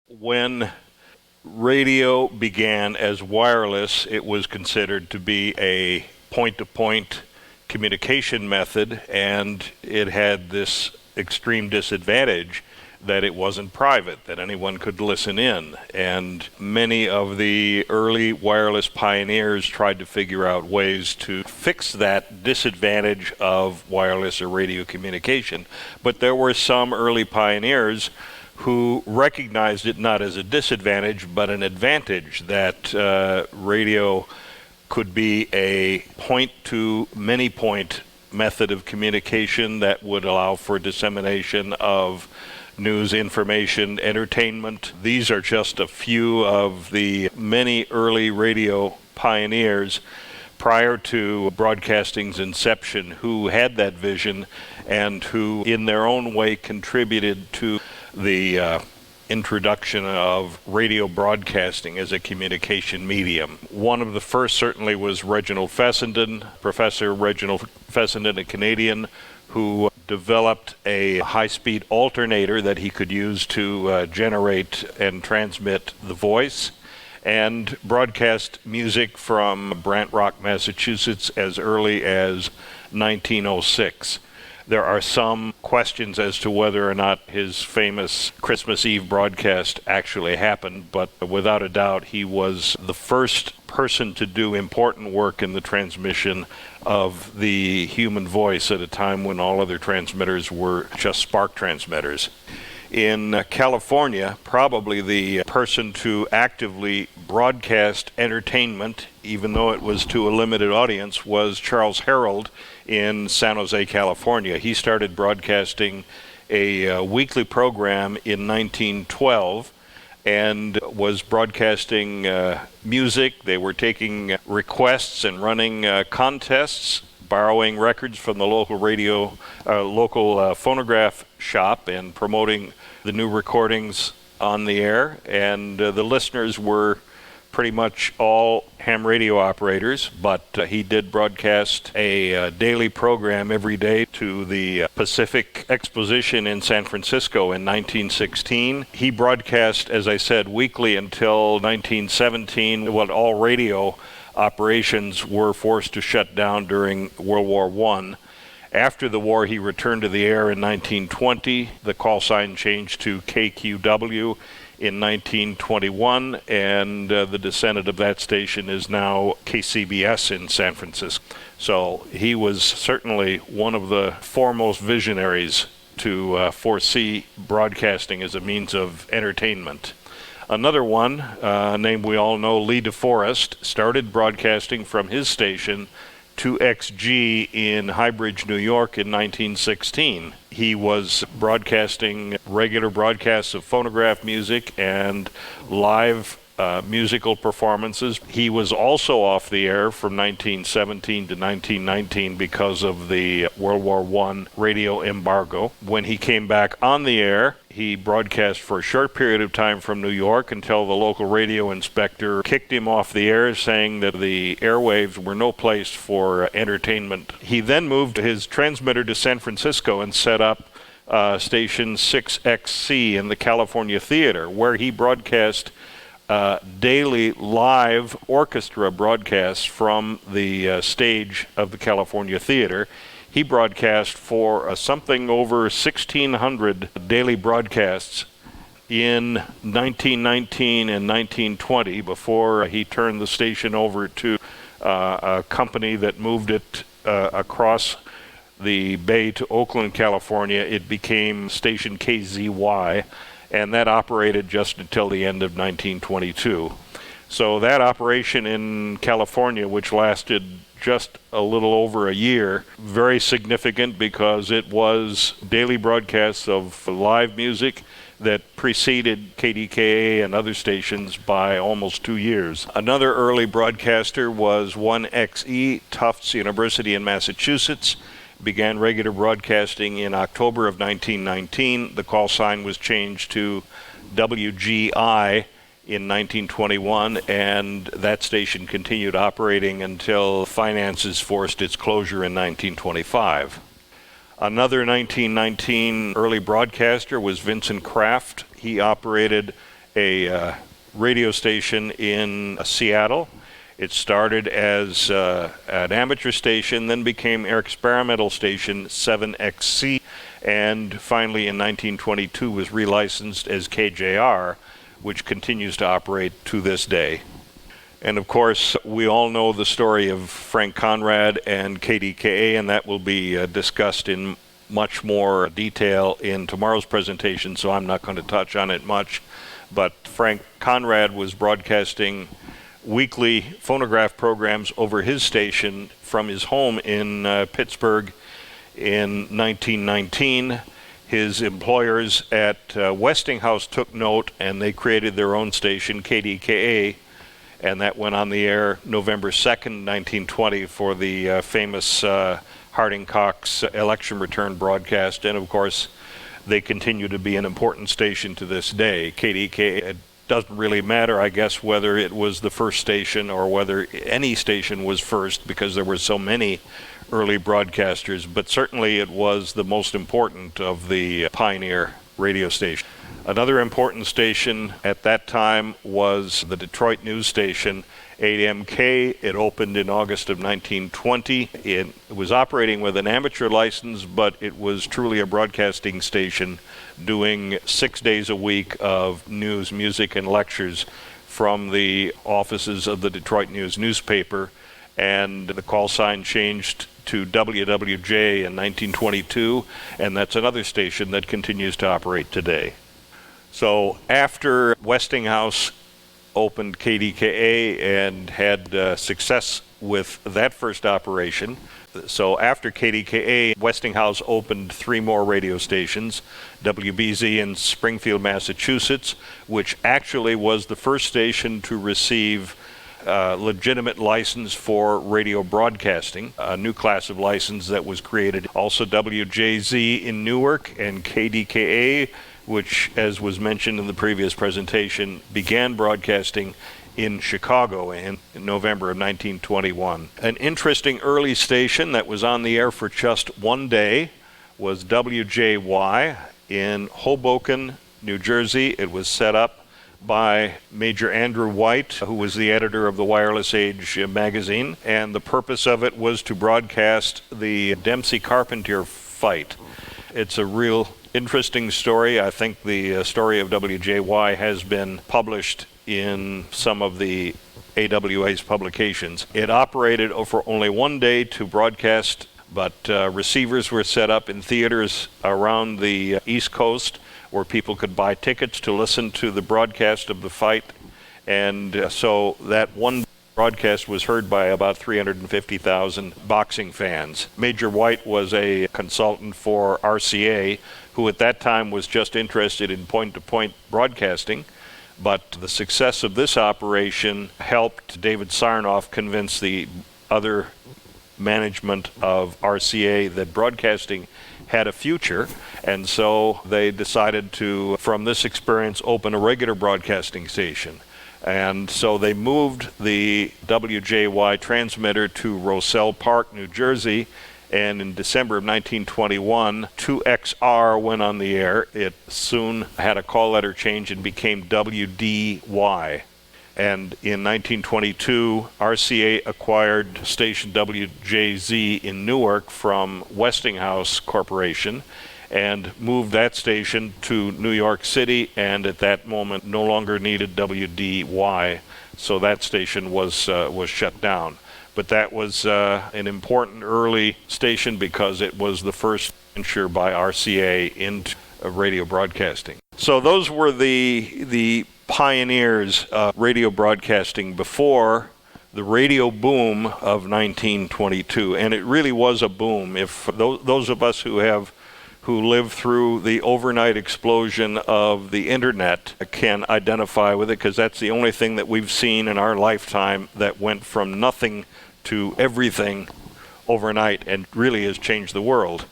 When radio began as wireless, it was considered to be a point-to-point communication method, and it had this extreme disadvantage that it wasn't private, that anyone could listen in. And many of the early wireless pioneers tried to figure out ways to fix that disadvantage of wireless or radio communication. But there were some early pioneers who recognized it not as a disadvantage but an advantage, that radio could be a point-to-many-point method of communication that would allow for dissemination of news, information, entertainment. These are just a few of the many early radio pioneers prior to broadcasting's inception who had that vision and who in their own way contributed to the introduction of radio broadcasting as a communication medium. One of the first certainly was Reginald Fessenden, Professor Reginald Fessenden, a Canadian, who developed a high-speed alternator that he could use to generate and transmit the voice and broadcast music from Brant Rock, Massachusetts as early as 1906. There are some questions as to whether or not his famous Christmas Eve broadcast actually happened, but without a doubt he was the first person to do important work in the transmission of the human voice at a time when all other transmitters were just spark transmitters. In California, probably the person to actively broadcast entertainment, even though it was to a limited audience, was Charles Herrold in San Jose, California. He started broadcasting a weekly program in 1912 and was broadcasting music. They were taking requests and running contests, borrowing records from the local local phonograph shop and promoting the new recordings on the air. And the listeners were pretty much all ham radio operators, but he did broadcast a daily program every day to the Pacific Exposition in San Francisco in 1916. He broadcast, as I said, weekly until 1917, when all radio operations were forced to shut down during World War I. After the war, he returned to the air in 1920. The call sign changed to KQW in 1921, and the descendant of that station is now KCBS in San Francisco. So he was certainly one of the foremost visionaries to foresee broadcasting as a means of entertainment. Another one, a name we all know, Lee DeForest, started broadcasting from his station 2XG in Highbridge, New York in 1916. He was broadcasting regular broadcasts of phonograph music and live musical performances. He was also off the air from 1917 to 1919 because of the World War I radio embargo. When he came back on the air, he broadcast for a short period of time from New York until the local radio inspector kicked him off the air, saying that the airwaves were no place for entertainment. He then moved his transmitter to San Francisco and set up station 6XC in the California Theater, where he broadcast daily live orchestra broadcasts from the stage of the California Theater. He broadcast for something over 1,600 daily broadcasts in 1919 and 1920 before he turned the station over to a company that moved it across the bay to Oakland, California. It became station KZY, and that operated just until the end of 1922. So that operation in California, which lasted just a little over a year, very significant because it was daily broadcasts of live music that preceded KDKA and other stations by almost 2 years. Another early broadcaster was 1XE, Tufts University in Massachusetts. Began regular broadcasting in October of 1919. The call sign was changed to WGI in 1921, and that station continued operating until finances forced its closure in 1925. Another 1919 early broadcaster was Vincent Kraft. He operated a radio station in Seattle. It started as an amateur station, then became an experimental station 7XC, and finally in 1922 was relicensed as KJR, which continues to operate to this day. And of course, we all know the story of Frank Conrad and KDKA, and that will be discussed in much more detail in tomorrow's presentation, so I'm not going to touch on it much. But Frank Conrad was broadcasting weekly phonograph programs over his station from his home in Pittsburgh in 1919. His employers at Westinghouse took note, and they created their own station, KDKA, and that went on the air November 2nd, 1920 for the famous Harding-Cox election return broadcast. And of course, they continue to be an important station to this day. KDKA, it doesn't really matter, I guess, whether it was the first station or whether any station was first, because there were so many early broadcasters, but certainly it was the most important of the pioneer radio stations. Another important station at that time was the Detroit news station, AMK. It opened in August of 1920. It was operating with an amateur license, but it was truly a broadcasting station, doing 6 days a week of news, music, and lectures from the offices of the Detroit News newspaper. And the call sign changed to WWJ in 1922, and that's another station that continues to operate today. So after Westinghouse opened KDKA and had success with that first operation, so after KDKA, Westinghouse opened 3 more radio stations, WBZ in Springfield, Massachusetts, which actually was the first station to receive legitimate license for radio broadcasting, a new class of license that was created. Also WJZ in Newark, and KDKA, which, as was mentioned in the previous presentation, began broadcasting in Chicago in November of 1921. An interesting early station that was on the air for just one day was WJY in Hoboken, New Jersey. It was set up by Major Andrew White, who was the editor of the Wireless Age magazine, and the purpose of it was to broadcast the Dempsey-Carpentier fight. It's a real interesting story. I think the story of WJY has been published in some of the AWA's publications. It operated for only one day to broadcast, but receivers were set up in theaters around the East Coast where people could buy tickets to listen to the broadcast of the fight. And so that one broadcast was heard by about 350,000 boxing fans. Major White was a consultant for RCA, who at that time was just interested in point-to-point broadcasting. But the success of this operation helped David Sarnoff convince the other management of RCA that broadcasting had a future, and so they decided to, from this experience, open a regular broadcasting station. And so they moved the WJY transmitter to Roselle Park, New Jersey, and in December of 1921, 2XR went on the air. It soon had a call letter change and became WDY. And in 1922, RCA acquired station WJZ in Newark from Westinghouse Corporation and moved that station to New York City, and at that moment no longer needed WDY, so that station was shut down. But that was an important early station because it was the first venture by RCA into radio broadcasting. So those were the pioneers of radio broadcasting before the radio boom of 1922, and it really was a boom. If those of us who lived through the overnight explosion of the internet can identify with it, because that's the only thing that we've seen in our lifetime that went from nothing to everything overnight and really has changed the world.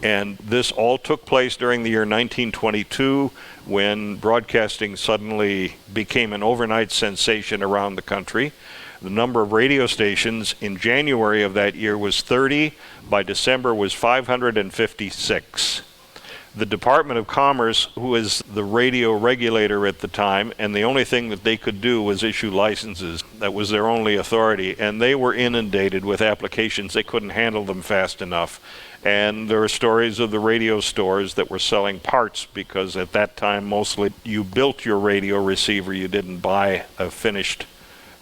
And this all took place during the year 1922, when broadcasting suddenly became an overnight sensation around the country. The number of radio stations in January of that year was 30. By December was 556. The Department of Commerce, who was the radio regulator at the time, and the only thing that they could do was issue licenses. That was their only authority, and they were inundated with applications. They couldn't handle them fast enough. And there are stories of the radio stores that were selling parts, because at that time mostly you built your radio receiver, you didn't buy a finished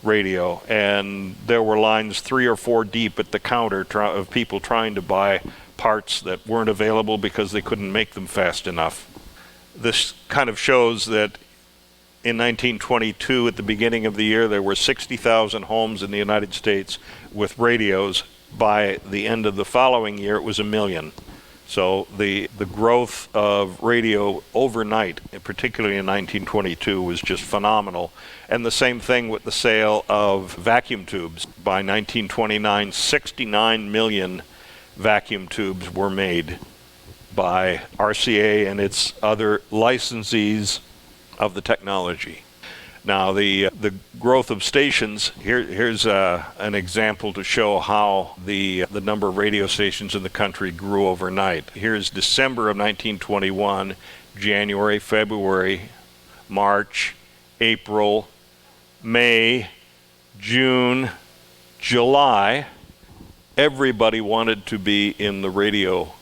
radio. And there were lines 3 or 4 deep at the counter of people trying to buy parts that weren't available because they couldn't make them fast enough. This kind of shows that in 1922, at the beginning of the year, there were 60,000 homes in the United States with radios. By the end of the following year, it was 1 million. So the growth of radio overnight, particularly in 1922, was just phenomenal. And the same thing with the sale of vacuum tubes. By 1929, 69 million vacuum tubes were made by RCA and its other licensees of the technology. Now, the growth of stations, here's an example to show how the number of radio stations in the country grew overnight. Here's December of 1921, January, February, March, April, May, June, July. Everybody wanted to be in the radio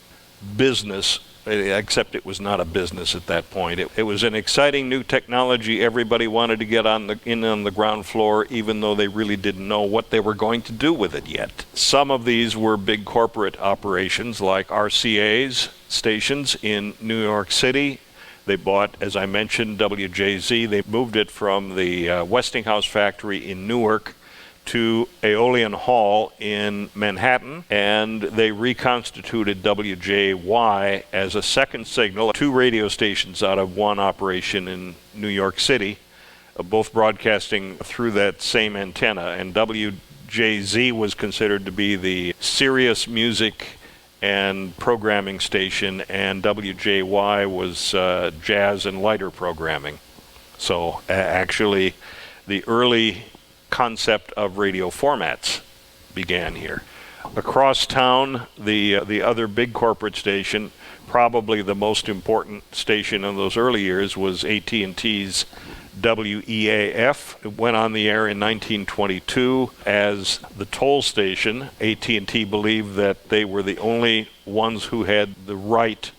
business, except it was not a business at that point. It was an exciting new technology. Everybody wanted to get on the ground floor, even though they really didn't know what they were going to do with it yet. Some of these were big corporate operations, like RCA's stations in New York City. They bought, as I mentioned, WJZ. They moved it from the Westinghouse factory in Newark to Aeolian Hall in Manhattan, and they reconstituted WJY as a second signal, 2 radio stations out of 1 operation in New York City, both broadcasting through that same antenna. And WJZ was considered to be the serious music and programming station, and WJY was jazz and lighter programming. So actually, the early concept of radio formats began here. Across town, the other big corporate station, probably the most important station in those early years, was AT&T's WEAF. It went on the air in 1922 as the toll station. AT&T believed that they were the only ones who had the right,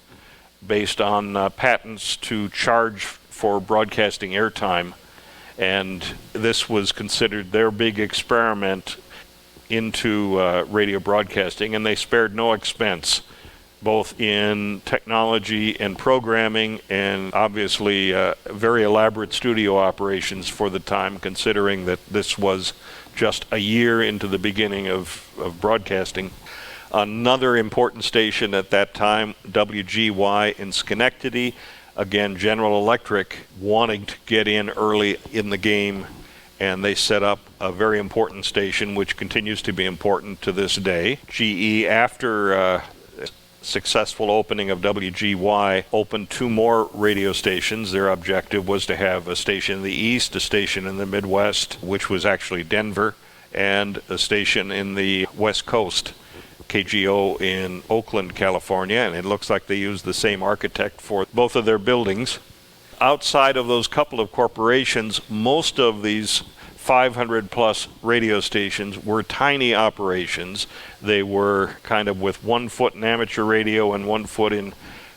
based on patents, to charge for broadcasting airtime. And this was considered their big experiment into radio broadcasting, and they spared no expense, both in technology and programming, and obviously very elaborate studio operations for the time, considering that this was just a year into the beginning of broadcasting. Another important station at that time, WGY in Schenectady. Again, General Electric wanting to get in early in the game, and they set up a very important station, which continues to be important to this day. GE, after successful opening of WGY, opened 2 more radio stations. Their objective was to have a station in the East, a station in the Midwest, which was actually Denver, and a station in the West Coast, KGO in Oakland, California, and it looks like they used the same architect for both of their buildings. Outside of those couple of corporations, most of these 500 plus radio stations were tiny operations. They were kind of with 1 foot in amateur radio and 1 foot in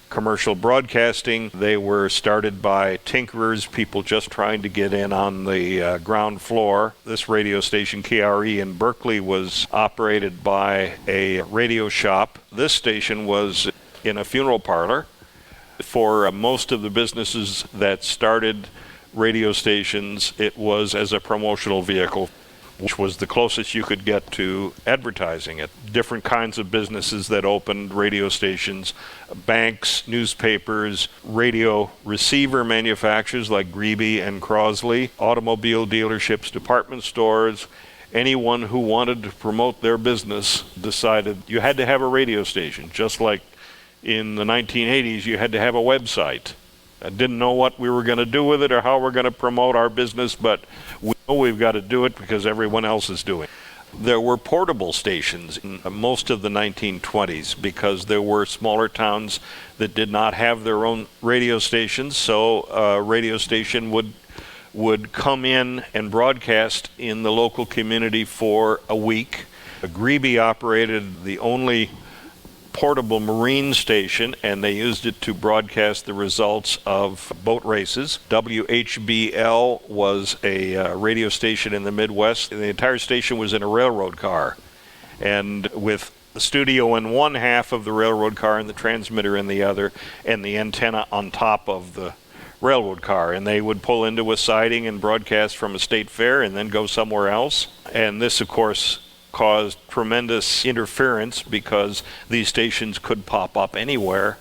commercial broadcasting. They were started by tinkerers, people just trying to get in on the ground floor. This radio station, KRE in Berkeley, was operated by a radio shop. This station was in a funeral parlor. For most of the businesses that started radio stations, it was as a promotional vehicle, which was the closest you could get to advertising it. Different kinds of businesses that opened radio stations, banks, newspapers, radio receiver manufacturers like Greeby and Crosley, automobile dealerships, department stores. Anyone who wanted to promote their business decided you had to have a radio station, just like in the 1980s you had to have a website. I didn't know what we were going to do with it or how we're going to promote our business, but we know we've got to do it because everyone else is doing it. There were portable stations in most of the 1920s because there were smaller towns that did not have their own radio stations, so a radio station would come in and broadcast in the local community for a week. Greeby operated the only portable marine station, and they used it to broadcast the results of boat races. WHBL was a radio station in the Midwest. The entire station was in a railroad car, and with the studio in one half of the railroad car and the transmitter in the other, and the antenna on top of the railroad car, and they would pull into a siding and broadcast from a state fair and then go somewhere else. And this, of course, caused tremendous interference because these stations could pop up anywhere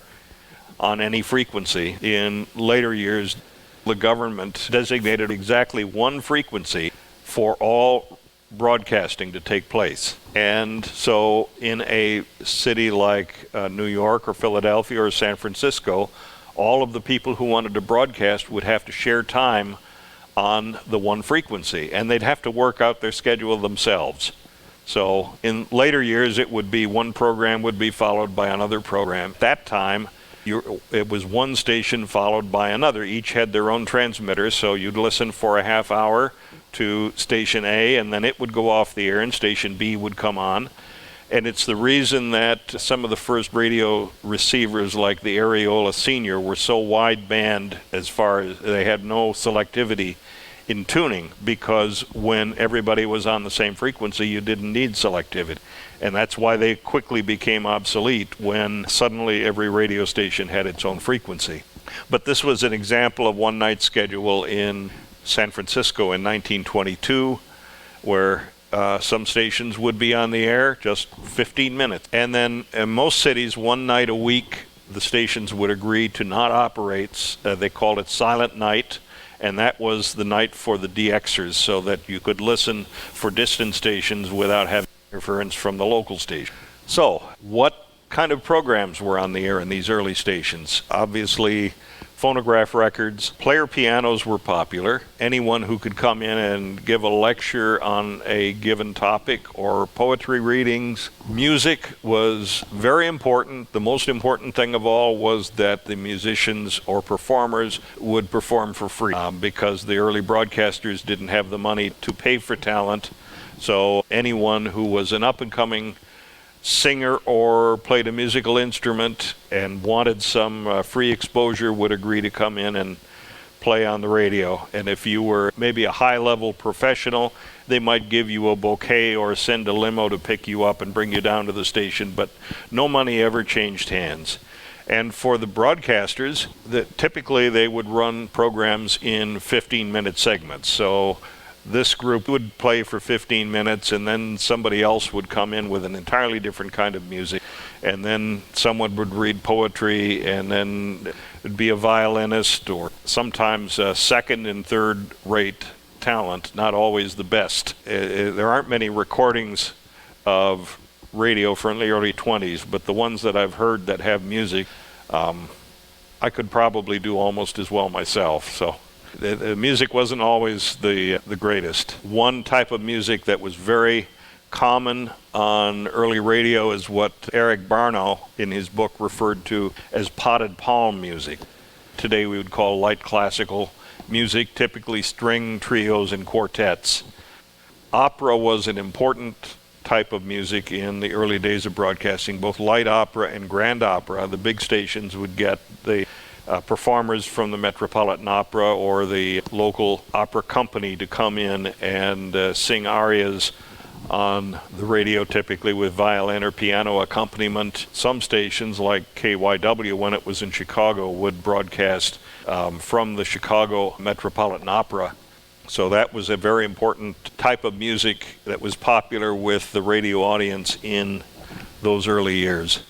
on any frequency. In later years, the government designated exactly one frequency for all broadcasting to take place. And so in a city like New York or Philadelphia or San Francisco, all of the people who wanted to broadcast would have to share time on the one frequency, and they'd have to work out their schedule themselves. So in later years, it would be one program would be followed by another program. At that time, it was one station followed by another. Each had their own transmitter, so you'd listen for a half hour to station A, and then it would go off the air, and station B would come on. And it's the reason that some of the first radio receivers, like the Areola Senior, were so wideband as far as they had no selectivity in tuning, because when everybody was on the same frequency, you didn't need selectivity. And that's why they quickly became obsolete when suddenly every radio station had its own frequency. But this was an example of one night schedule in San Francisco in 1922, where some stations would be on the air just 15 minutes. And then in most cities, one night a week, the stations would agree to not operate. They called it silent night. And that was the night for the DXers, so that you could listen for distant stations without having interference from the local station. So, what kind of programs were on the air in these early stations? Obviously, phonograph records. Player pianos were popular. Anyone who could come in and give a lecture on a given topic, or poetry readings. Music was very important. The most important thing of all was that the musicians or performers would perform for free, because the early broadcasters didn't have the money to pay for talent. So anyone who was an up-and-coming singer or played a musical instrument and wanted some free exposure would agree to come in and play on the radio. And if you were maybe a high-level professional, they might give you a bouquet or send a limo to pick you up and bring you down to the station, but no money ever changed hands. And for the broadcasters, typically they would run programs in 15-minute segments. So this group would play for 15 minutes, and then somebody else would come in with an entirely different kind of music, and then someone would read poetry, and then it'd be a violinist, or sometimes second and third rate talent, not always the best. There aren't many recordings of radio from the early 20s, but the ones that I've heard that have music, I could probably do almost as well myself. So the music wasn't always the greatest. One type of music that was very common on early radio is what Eric Barnow in his book referred to as potted palm music. Today we would call light classical music, typically string trios and quartets. Opera was an important type of music in the early days of broadcasting, both light opera and grand opera. The big stations would get the performers from the Metropolitan Opera or the local opera company to come in and sing arias on the radio, typically with violin or piano accompaniment. Some stations like KYW, when it was in Chicago, would broadcast from the Chicago Metropolitan Opera. So that was a very important type of music that was popular with the radio audience in those early years.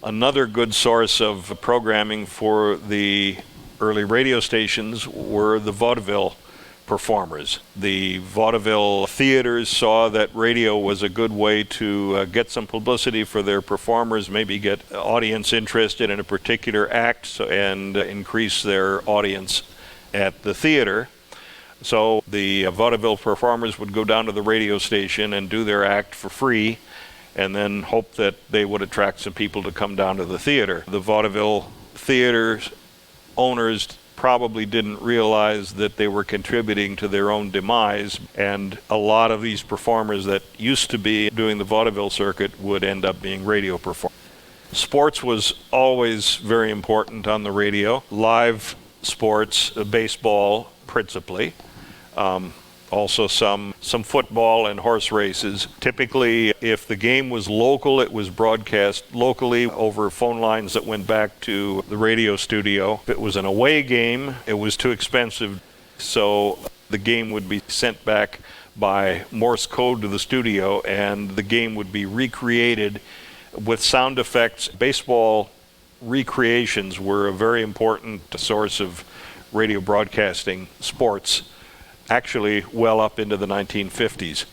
Another good source of programming for the early radio stations were the vaudeville performers. The vaudeville theaters saw that radio was a good way to get some publicity for their performers, maybe get audience interested in a particular act and increase their audience at the theater. So the vaudeville performers would go down to the radio station and do their act for free, and then hope that they would attract some people to come down to the theater. The vaudeville theater owners probably didn't realize that they were contributing to their own demise, and a lot of these performers that used to be doing the vaudeville circuit would end up being radio performers. Sports was always very important on the radio. Live sports, baseball principally. Also some football and horse races. Typically, if the game was local, it was broadcast locally over phone lines that went back to the radio studio. If it was an away game, it was too expensive, so the game would be sent back by Morse code to the studio, and the game would be recreated with sound effects. Baseball recreations were a very important source of radio broadcasting sports, actually well up into the 1950s.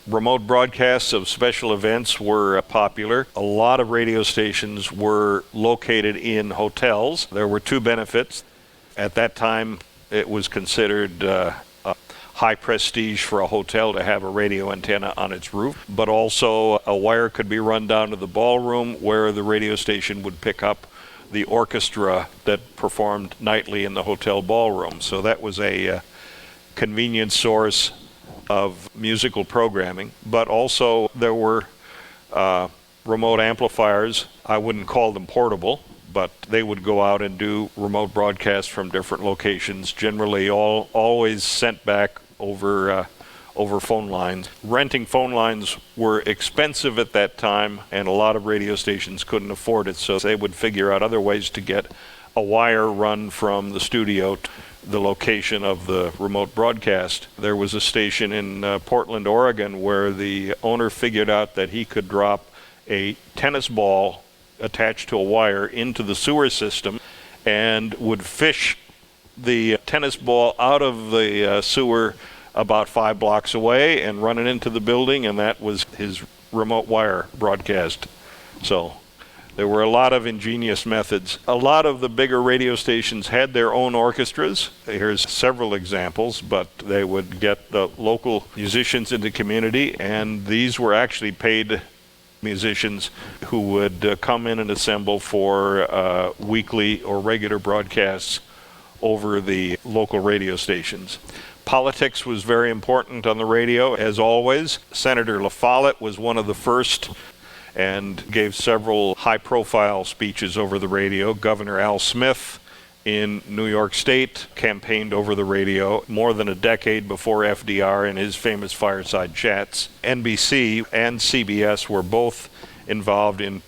Remote broadcasts of special events were popular. A lot of radio stations were located in hotels. There were two benefits. At that time, it was considered high prestige for a hotel to have a radio antenna on its roof, but also a wire could be run down to the ballroom where the radio station would pick up the orchestra that performed nightly in the hotel ballroom. So that was a convenient source of musical programming, but also there were remote amplifiers. I wouldn't call them portable, but they would go out and do remote broadcasts from different locations, generally always sent back over phone lines. Renting phone lines were expensive at that time, and a lot of radio stations couldn't afford it, so they would figure out other ways to get a wire run from the studio to the location of the remote broadcast. There was a station in Portland, Oregon, where the owner figured out that he could drop a tennis ball attached to a wire into the sewer system and would fish the tennis ball out of the sewer about 5 blocks away and run it into the building, and that was his remote wire broadcast. So there were a lot of ingenious methods. A lot of the bigger radio stations had their own orchestras. Here's several examples, but they would get the local musicians in the community, and these were actually paid musicians who would come in and assemble for weekly or regular broadcasts over the local radio stations. Politics was very important on the radio, as always. Senator La Follette was one of the first and gave several high-profile speeches over the radio. Governor Al Smith in New York State campaigned over the radio more than a decade before FDR in his famous fireside chats. NBC and CBS were both involved in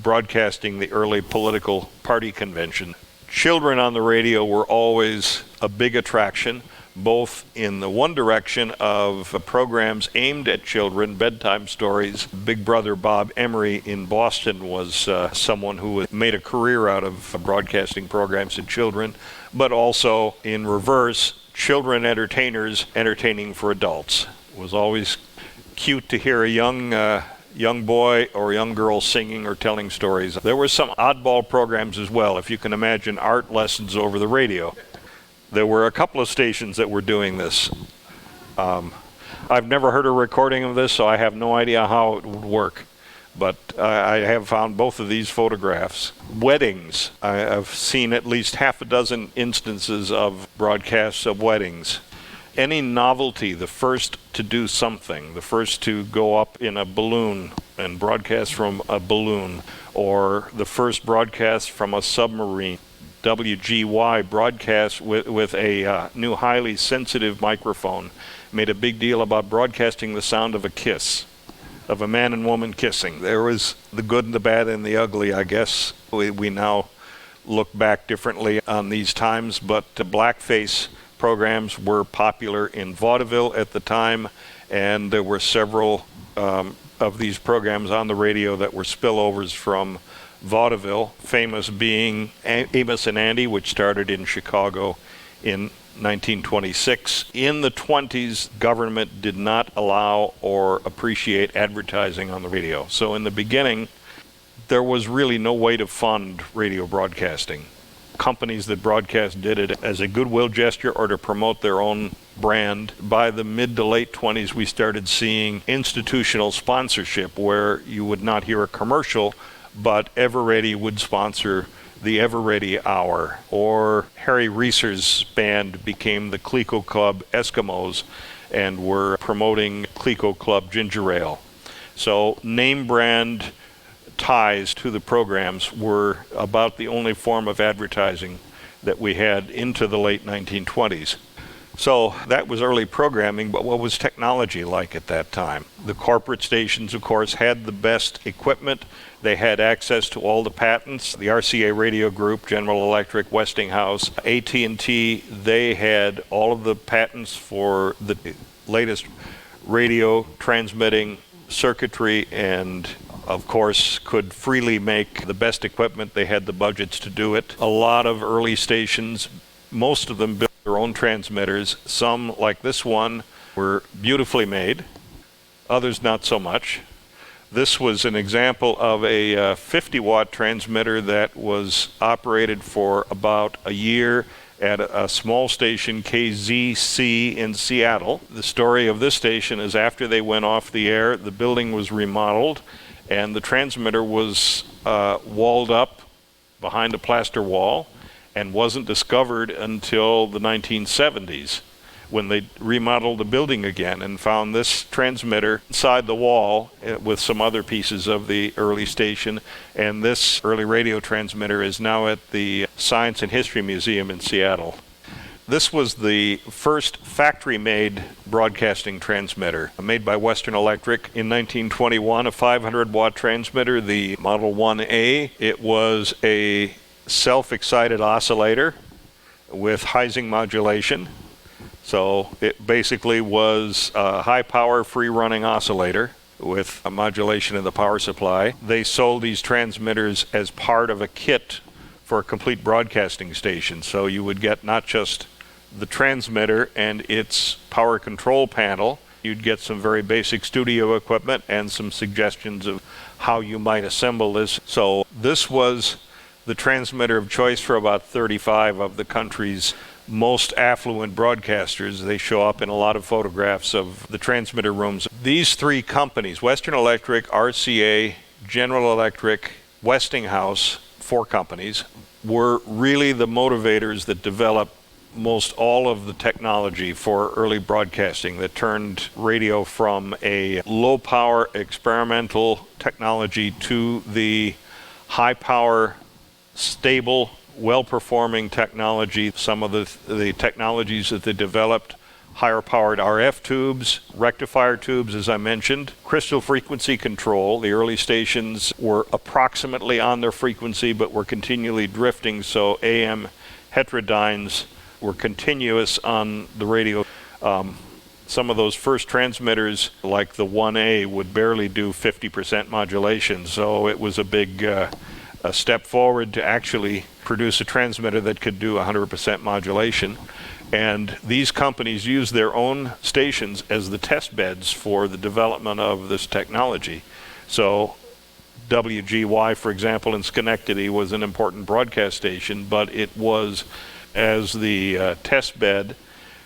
broadcasting the early political party convention. Children on the radio were always a big attraction, both in the one direction of programs aimed at children, bedtime stories. Big Brother Bob Emery in Boston was someone who made a career out of broadcasting programs to children, but also in reverse, children entertainers entertaining for adults. It was always cute to hear a young boy or young girl singing or telling stories. There were some oddball programs as well, if you can imagine art lessons over the radio. There were a couple of stations that were doing this. I've never heard a recording of this, so I have no idea how it would work. But I have found both of these photographs. Weddings. I've seen at least half a dozen instances of broadcasts of weddings. Any novelty, the first to do something, the first to go up in a balloon and broadcast from a balloon, or the first broadcast from a submarine. WGY broadcast with a new highly sensitive microphone made a big deal about broadcasting the sound of a kiss, of a man and woman kissing. There was the good and the bad and the ugly, I guess. We now look back differently on these times, but blackface programs were popular in vaudeville at the time, and there were several of these programs on the radio that were spillovers from vaudeville, famous being Amos and Andy, which started in Chicago in 1926. In the 20s, government did not allow or appreciate advertising on the radio. So in the beginning, there was really no way to fund radio broadcasting. companies that broadcast did it as a goodwill gesture or to promote their own brand. By the mid to late 20s, we started seeing institutional sponsorship where you would not hear a commercial, but Everready would sponsor the Everready Hour, or Harry Reeser's band became the Clico Club Eskimos and were promoting Clico Club Ginger Ale. So name brand ties to the programs were about the only form of advertising that we had into the late 1920s. So that was early programming, but what was technology like at that time? The corporate stations, of course, had the best equipment. They had access to all the patents. The RCA Radio Group, General Electric, Westinghouse, AT&T, they had all of the patents for the latest radio transmitting circuitry and, of course, could freely make the best equipment. They had the budgets to do it. A lot of early stations, most of them built their own transmitters. Some, like this one, were beautifully made, others not so much. This was an example of a 50-watt transmitter that was operated for about a year at a small station, KZC in Seattle. The story of this station is after they went off the air, the building was remodeled, and the transmitter was walled up behind a plaster wall and wasn't discovered until the 1970s when they remodeled the building again and found this transmitter inside the wall with some other pieces of the early station. And this early radio transmitter is now at the Science and History Museum in Seattle. This was the first factory-made broadcasting transmitter made by Western Electric in 1921, a 500-watt transmitter, the Model 1A. It was a self-excited oscillator with Heising modulation. So it basically was a high-power, free-running oscillator with a modulation in the power supply. They sold these transmitters as part of a kit for a complete broadcasting station. So you would get not just the transmitter and its power control panel, you'd get some very basic studio equipment and some suggestions of how you might assemble this. So this was the transmitter of choice for about 35 of the country's most affluent broadcasters. They show up in a lot of photographs of the transmitter rooms. These three companies, Western Electric, RCA, General Electric, Westinghouse, four companies, were really the motivators that developed most all of the technology for early broadcasting that turned radio from a low-power experimental technology to the high-power, stable, well-performing technology. Some of the technologies that they developed, higher-powered RF tubes, rectifier tubes, as I mentioned, crystal frequency control. The early stations were approximately on their frequency, but were continually drifting, so AM heterodynes were continuous on the radio. Some of those first transmitters, like the 1A, would barely do 50% modulation, so it was a big a step forward to actually produce a transmitter that could do 100% modulation. And these companies used their own stations as the test beds for the development of this technology. So WGY, for example, in Schenectady was an important broadcast station, but it was as the test bed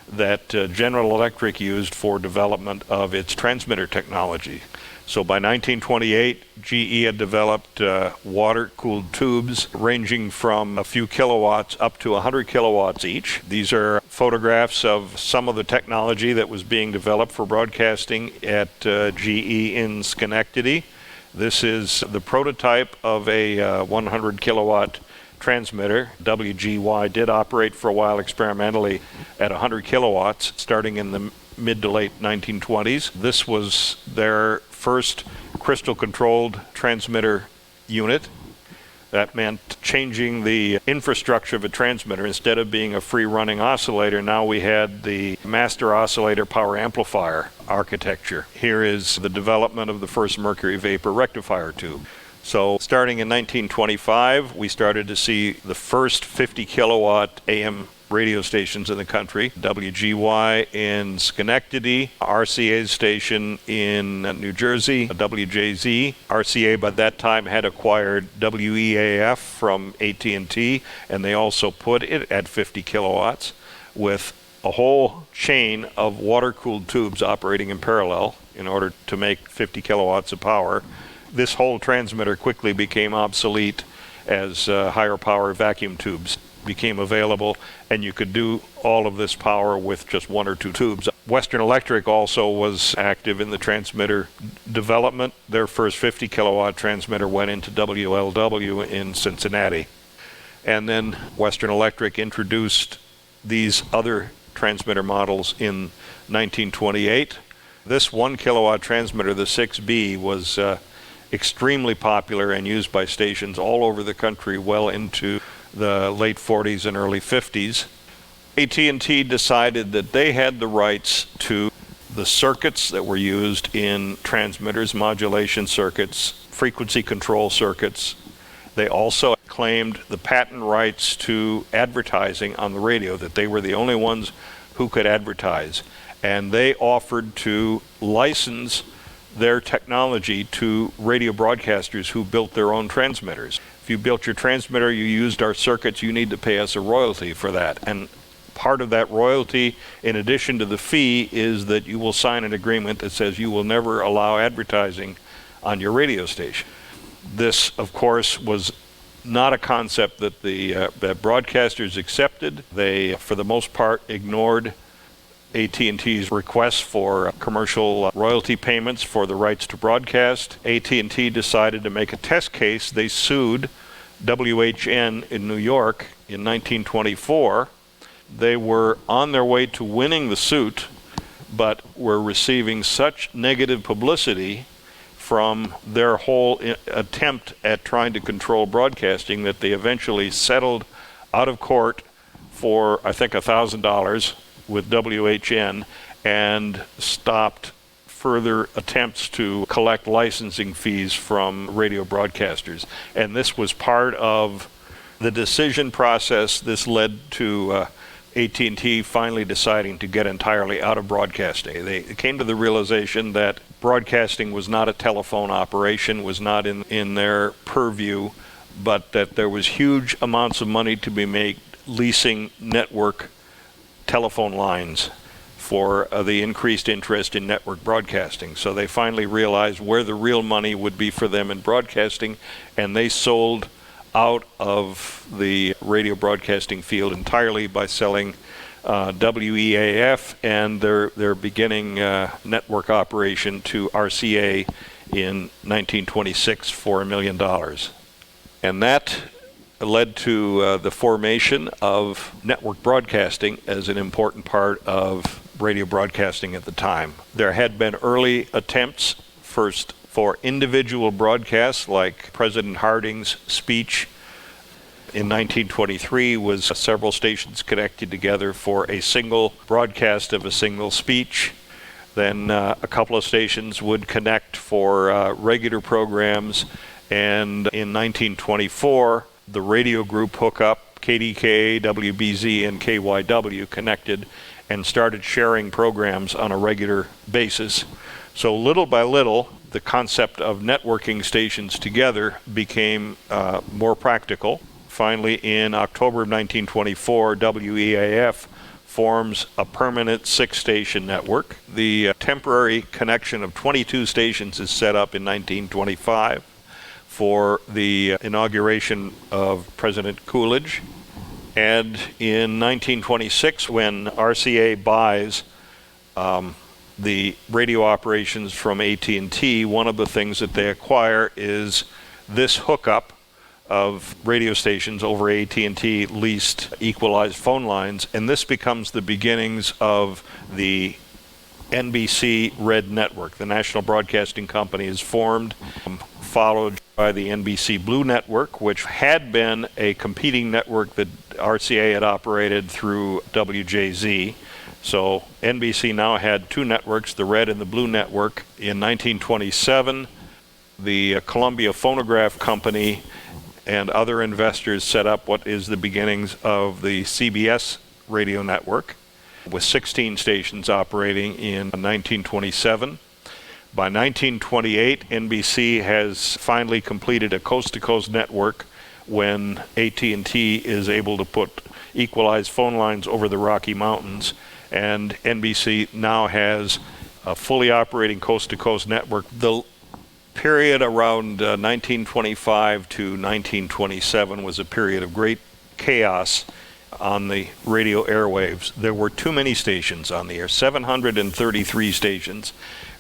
that General Electric used for development of its transmitter technology. So by 1928, GE had developed water-cooled tubes ranging from a few kilowatts up to 100 kilowatts each. These are photographs of some of the technology that was being developed for broadcasting at GE in Schenectady. This is the prototype of a 100 kilowatt transmitter. WGY did operate for a while experimentally at 100 kilowatts starting in the mid to late 1920s. This was their first crystal controlled transmitter unit. That meant changing the infrastructure of a transmitter. Instead of being a free running oscillator, now we had the master oscillator power amplifier architecture. Here is the development of the first mercury vapor rectifier tube. So starting in 1925, we started to see the first 50 kilowatt AM radio stations in the country. WGY in Schenectady, RCA's station in New Jersey, WJZ. RCA by that time had acquired WEAF from AT&T, and they also put it at 50 kilowatts with a whole chain of water-cooled tubes operating in parallel in order to make 50 kilowatts of power. This whole transmitter quickly became obsolete as higher power vacuum tubes became available, and you could do all of this power with just one or two tubes. Western Electric also was active in the transmitter development. Their first 50 kilowatt transmitter went into WLW in Cincinnati. And then Western Electric introduced these other transmitter models in 1928. This 1 kilowatt transmitter, the 6B, was extremely popular and used by stations all over the country well into the late 40s and early 50s. AT&T decided that they had the rights to the circuits that were used in transmitters, modulation circuits, frequency control circuits. They also claimed the patent rights to advertising on the radio, that they were the only ones who could advertise. And they offered to license their technology to radio broadcasters who built their own transmitters. If you built your transmitter, you used our circuits, you need to pay us a royalty for that. And part of that royalty, in addition to the fee, is that you will sign an agreement that says you will never allow advertising on your radio station. This, of course, was not a concept that that broadcasters accepted. They, for the most part, ignored AT&T's requests for commercial royalty payments for the rights to broadcast. AT&T decided to make a test case. They sued WHN in New York in 1924. They were on their way to winning the suit, but were receiving such negative publicity from their whole attempt at trying to control broadcasting that they eventually settled out of court for, I think, $1,000 with WHN and stopped further attempts to collect licensing fees from radio broadcasters. And this was part of the decision process. This led to AT&T finally deciding to get entirely out of broadcasting. They came to the realization that broadcasting was not a telephone operation, was not in their purview, but that there was huge amounts of money to be made leasing network telephone lines for the increased interest in network broadcasting. So they finally realized where the real money would be for them in broadcasting, and they sold out of the radio broadcasting field entirely by selling WEAF and their beginning network operation to RCA in 1926 for $1 million. And that led to the formation of network broadcasting as an important part of radio broadcasting at the time. There had been early attempts, first for individual broadcasts, like President Harding's speech in 1923 was several stations connected together for a single broadcast of a single speech. Then a couple of stations would connect for regular programs, and in 1924 the radio group hookup, KDKA, WBZ, and KYW connected and started sharing programs on a regular basis. So little by little, the concept of networking stations together became more practical. Finally, in October of 1924, WEAF forms a permanent 6-station network. The temporary connection of 22 stations is set up in 1925 for the inauguration of President Coolidge. And in 1926, when RCA buys the radio operations from AT&T, one of the things that they acquire is this hookup of radio stations over AT&T leased equalized phone lines, and this becomes the beginnings of the NBC Red Network. The National Broadcasting Company is formed, followed by the NBC Blue Network, which had been a competing network that RCA had operated through WJZ. So NBC now had two networks, the Red and the Blue Network. In 1927, the Columbia Phonograph Company and other investors set up what is the beginnings of the CBS radio network, with 16 stations operating in 1927. By 1928, NBC has finally completed a coast-to-coast network when AT&T is able to put equalized phone lines over the Rocky Mountains, and NBC now has a fully operating coast-to-coast network. The period around 1925 to 1927 was a period of great chaos on the radio airwaves. There were too many stations on the air, 733 stations.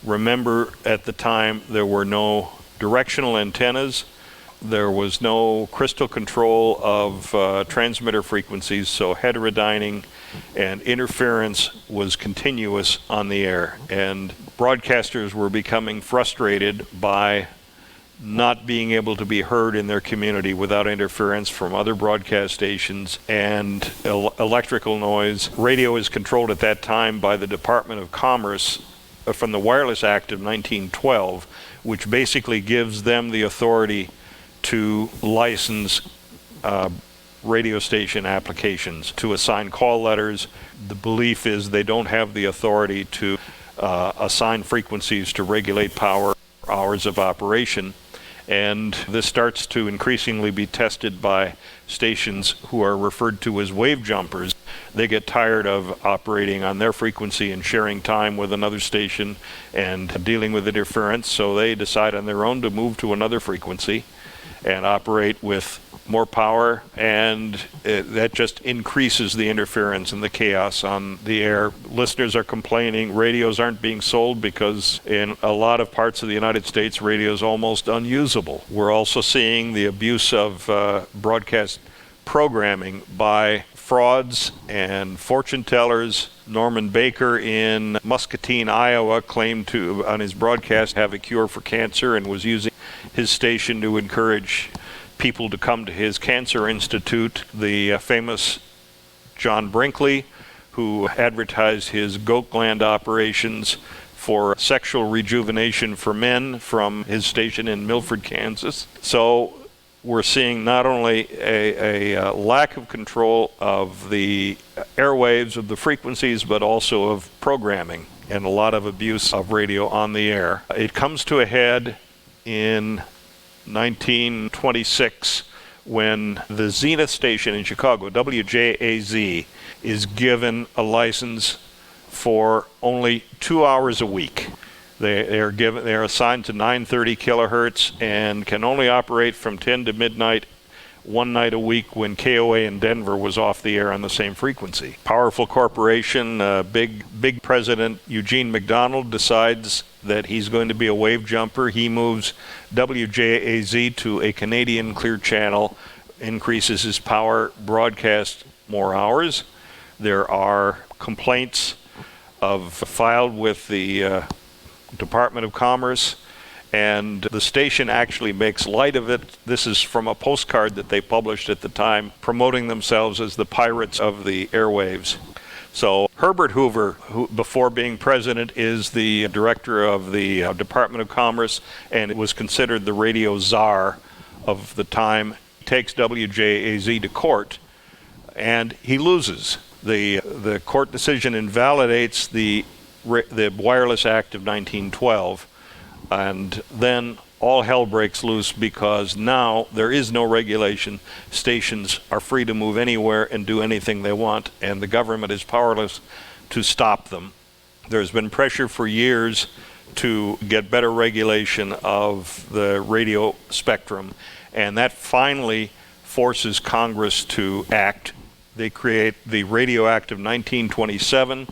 Remember, at the time, there were no directional antennas. There was no crystal control of transmitter frequencies, so heterodyning and interference was continuous on the air. And broadcasters were becoming frustrated by not being able to be heard in their community without interference from other broadcast stations and electrical noise. Radio is controlled at that time by the Department of Commerce from the Wireless Act of 1912, which basically gives them the authority to license radio station applications, to assign call letters. The belief is they don't have the authority to assign frequencies to regulate power hours of operation. And this starts to increasingly be tested by stations who are referred to as wave jumpers. They get tired of operating on their frequency and sharing time with another station and dealing with interference, so they decide on their own to move to another frequency and operate with more power, and that just increases the interference and the chaos on the air. Listeners are complaining radios aren't being sold because in a lot of parts of the United States, radio is almost unusable. We're also seeing the abuse of broadcast programming by frauds and fortune tellers. Norman Baker in Muscatine, Iowa, claimed to, on his broadcast, have a cure for cancer and was using his station to encourage people to come to his cancer institute. The famous John Brinkley, who advertised his goat gland operations for sexual rejuvenation for men from his station in Milford, Kansas. So we're seeing not only a lack of control of the airwaves, of the frequencies, but also of programming, and a lot of abuse of radio on the air. It comes to a head in 1926 when the Zenith station in Chicago, WJAZ, is given a license for only 2 hours a week. They are assigned to 930 kilohertz and can only operate from 10 to midnight one night a week when KOA in Denver was off the air on the same frequency. Powerful corporation, big president Eugene McDonald decides that he's going to be a wave jumper. He moves WJAZ to a Canadian clear channel, increases his power, broadcast more hours. There are complaints filed with the Department of Commerce, and the station actually makes light of it. This is from a postcard that they published at the time, promoting themselves as the pirates of the airwaves. So Herbert Hoover, who before being president is the director of the Department of Commerce, and it was considered the radio czar of the time, takes WJAZ to court, and he loses. The court decision invalidates the Wireless Act of 1912, and then all hell breaks loose because now there is no regulation. Stations are free to move anywhere and do anything they want, and the government is powerless to stop them. There's been pressure for years to get better regulation of the radio spectrum, and that finally forces Congress to act. They create the Radio Act of 1927,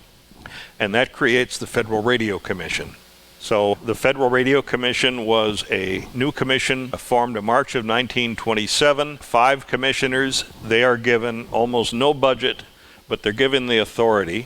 and that creates the Federal Radio Commission. So the Federal Radio Commission was a new commission formed in March of 1927. 5 commissioners. They are given almost no budget, but they're given the authority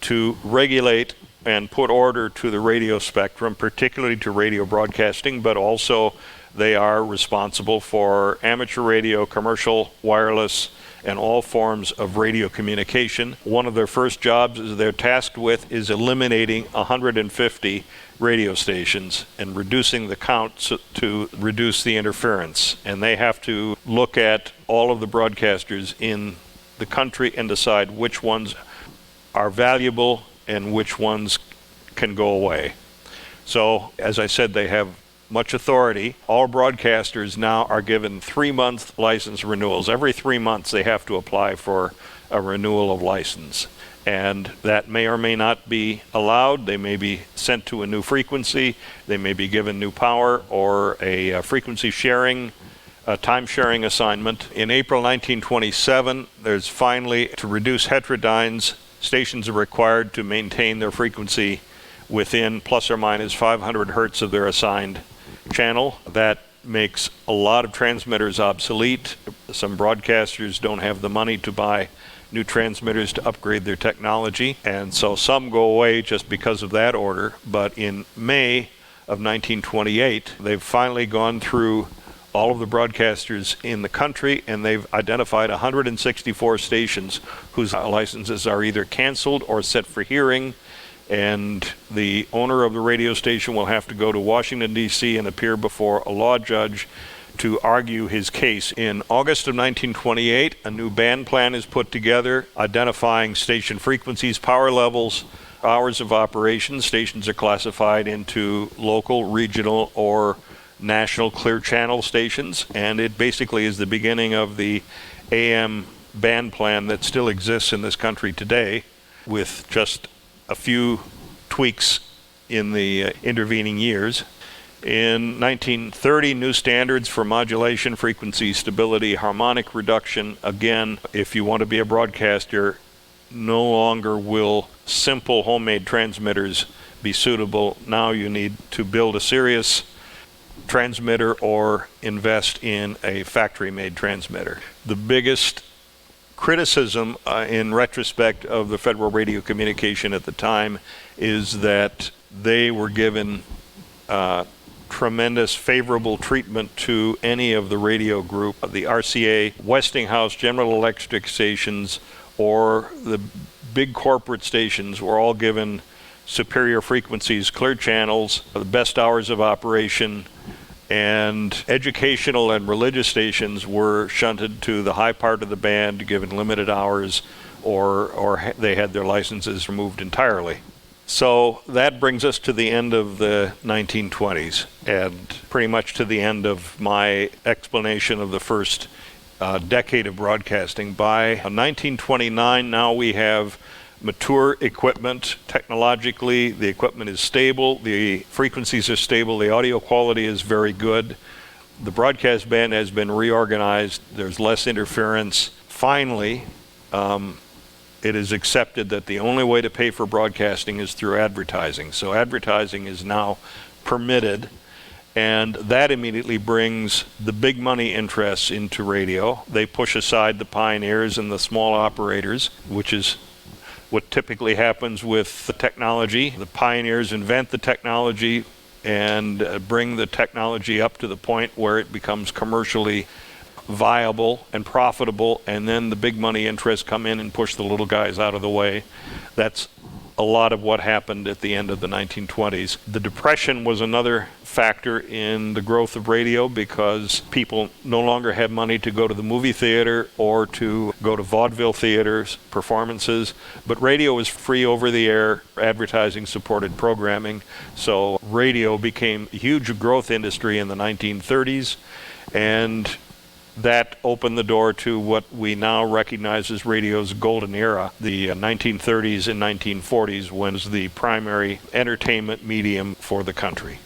to regulate and put order to the radio spectrum, particularly to radio broadcasting, but also they are responsible for amateur radio, commercial, wireless, and all forms of radio communication. One of their first jobs they're tasked with is eliminating 150 radio stations and reducing the count to reduce the interference. And they have to look at all of the broadcasters in the country and decide which ones are valuable and which ones can go away. So, as I said, they have much authority. All broadcasters now are given 3-month license renewals. Every 3 months they have to apply for a renewal of license. And that may or may not be allowed. They may be sent to a new frequency. They may be given new power or a frequency sharing, a time sharing assignment. In April 1927, there's finally, to reduce heterodynes, stations are required to maintain their frequency within plus or minus 500 hertz of their assigned channel. That makes a lot of transmitters obsolete. Some broadcasters don't have the money to buy new transmitters to upgrade their technology, and so some go away just because of that order. But in May of 1928, they've finally gone through all of the broadcasters in the country, and they've identified 164 stations whose licenses are either canceled or set for hearing, and the owner of the radio station will have to go to Washington, D.C. and appear before a law judge to argue his case. In August of 1928, a new band plan is put together identifying station frequencies, power levels, hours of operation. Stations are classified into local, regional, or national clear channel stations, and it basically is the beginning of the AM band plan that still exists in this country today, with just a few tweaks in the intervening years. In 1930, new standards for modulation, frequency stability, harmonic reduction. Again, if you want to be a broadcaster, no longer will simple homemade transmitters be suitable. Now you need to build a serious transmitter or invest in a factory-made transmitter. The biggest criticism in retrospect of the Federal Radio Communication at the time is that they were given tremendous favorable treatment to any of the radio group. The RCA, Westinghouse, General Electric stations, or the big corporate stations were all given superior frequencies, clear channels, the best hours of operation, and educational and religious stations were shunted to the high part of the band, given limited hours, or they had their licenses removed entirely. So that brings us to the end of the 1920s, and pretty much to the end of my explanation of the first decade of broadcasting. By 1929, now we have mature equipment. Technologically, the equipment is stable, the frequencies are stable, the audio quality is very good. The broadcast band has been reorganized, there's less interference. Finally, it is accepted that the only way to pay for broadcasting is through advertising. So advertising is now permitted, and that immediately brings the big money interests into radio. They push aside the pioneers and the small operators, which is what typically happens with the technology. The pioneers invent the technology and bring the technology up to the point where it becomes commercially viable and profitable, and then the big money interests come in and push the little guys out of the way. That's a lot of what happened at the end of the 1920s. The Depression was another factor in the growth of radio because people no longer had money to go to the movie theater or to go to vaudeville theaters, performances, but radio was free over-the-air, advertising-supported programming. So radio became a huge growth industry in the 1930s, and that opened the door to what we now recognize as radio's golden era. The 1930s and 1940s was the primary entertainment medium for the country.